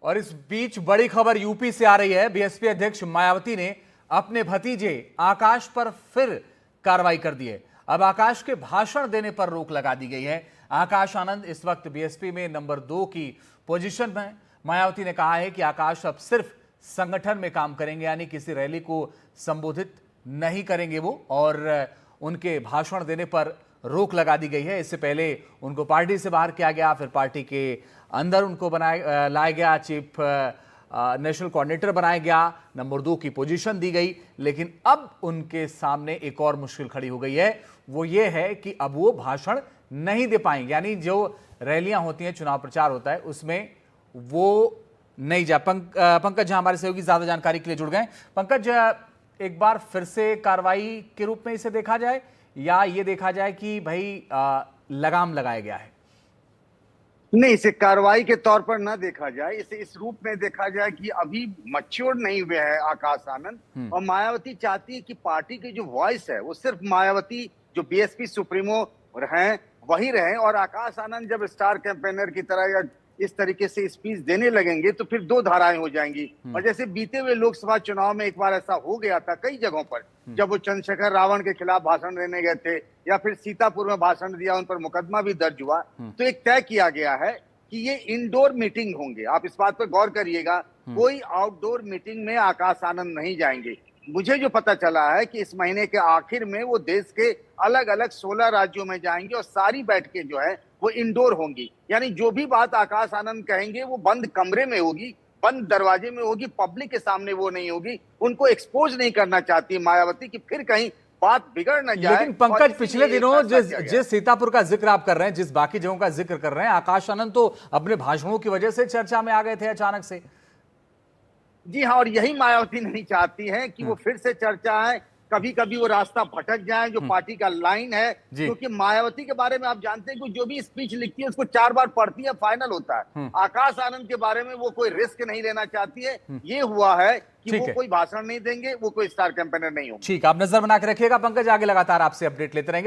और इस बीच बड़ी खबर यूपी से आ रही है। बीएसपी अध्यक्ष मायावती ने अपने भतीजे आकाश पर फिर कार्रवाई कर दी है। अब आकाश के भाषण देने पर रोक लगा दी गई है। आकाश आनंद इस वक्त बीएसपी में नंबर 2 की पोजीशन में। मायावती ने कहा है कि आकाश अब सिर्फ संगठन में काम करेंगे, यानी किसी रैली को संबोधित नहीं करेंगे वो, और उनके भाषण देने पर रोक लगा दी गई है। इससे पहले उनको पार्टी से बाहर किया गया, फिर पार्टी के अंदर उनको लाया गया, चीफ नेशनल कोऑर्डिनेटर बनाया गया, नंबर 2 की पोजीशन दी गई। लेकिन अब उनके सामने एक और मुश्किल खड़ी हो गई है, वो ये है कि अब वो भाषण नहीं दे पाएंगे, यानी जो रैलियां होती हैं, चुनाव प्रचार होता है, उसमें वो नहीं जा। पंकज हमारे सहयोगी ज्यादा जानकारी के लिए जुड़ गए। पंकज, एक बार फिर से कार्रवाई के रूप में इसे देखा जाए या ये देखा जाए कि भाई लगाम लगाया गया है? नहीं, इसे कार्रवाई के तौर पर ना देखा जाए, इसे इस रूप में देखा जाए कि अभी मैच्योर नहीं हुए हैं आकाश आनंद, और मायावती चाहती है कि पार्टी की जो वॉइस है वो सिर्फ मायावती जो बीएसपी सुप्रीमो हैं वही रहे, और आकाश आनंद जब स्टार कैंपेनर की तरह या इस तरीके से स्पीच देने लगेंगे तो फिर दो धाराएं हो जाएंगी। और जैसे बीते हुए लोकसभा चुनाव में एक बार ऐसा हो गया था कई जगहों पर, जब वो चंद्रशेखर रावण के खिलाफ भाषण देने गए थे या फिर सीतापुर में भाषण दिया, उन पर मुकदमा भी दर्ज हुआ। तो एक तय किया गया है कि ये इंडोर मीटिंग होंगे। आप इस बात पर गौर करिएगा, कोई आउटडोर मीटिंग में आकाश आनंद नहीं जाएंगे। मुझे जो पता चला है कि इस महीने के आखिर में वो देश के अलग अलग 16 राज्यों में जाएंगे और सारी बैठकें जो है वो इंडोर होंगी। यानी जो भी बात आकाश आनंद कहेंगे वो बंद कमरे में होगी, बंद दरवाजे में होगी, पब्लिक के सामने वो नहीं होगी। उनको एक्सपोज नहीं करना चाहती मायावती कि फिर कहीं बात बिगड़ न जाए। लेकिन पंकज, पिछले दिनों जिस सीतापुर का जिक्र आप कर रहे हैं, जिस बाकी जगहों का जिक्र कर रहे हैं, आकाश आनंद तो अपने भाषणों की वजह से चर्चा में आ गए थे अचानक से। जी हाँ, और यही मायावती नहीं चाहती है कि वो फिर से चर्चा है, कभी कभी वो रास्ता भटक जाए जो पार्टी का लाइन है। क्योंकि मायावती के बारे में आप जानते हैं कि जो भी स्पीच लिखती है उसको 4 बार पढ़ती है, फाइनल होता है। आकाश आनंद के बारे में वो कोई रिस्क नहीं लेना चाहती है। ये हुआ है कि वो कोई भाषण नहीं देंगे, वो कोई स्टार कैंपेनर नहीं होंगे। ठीक, आप नजर बना के रखिएगा पंकज, आगे लगातार आपसे अपडेट लेते रहेंगे।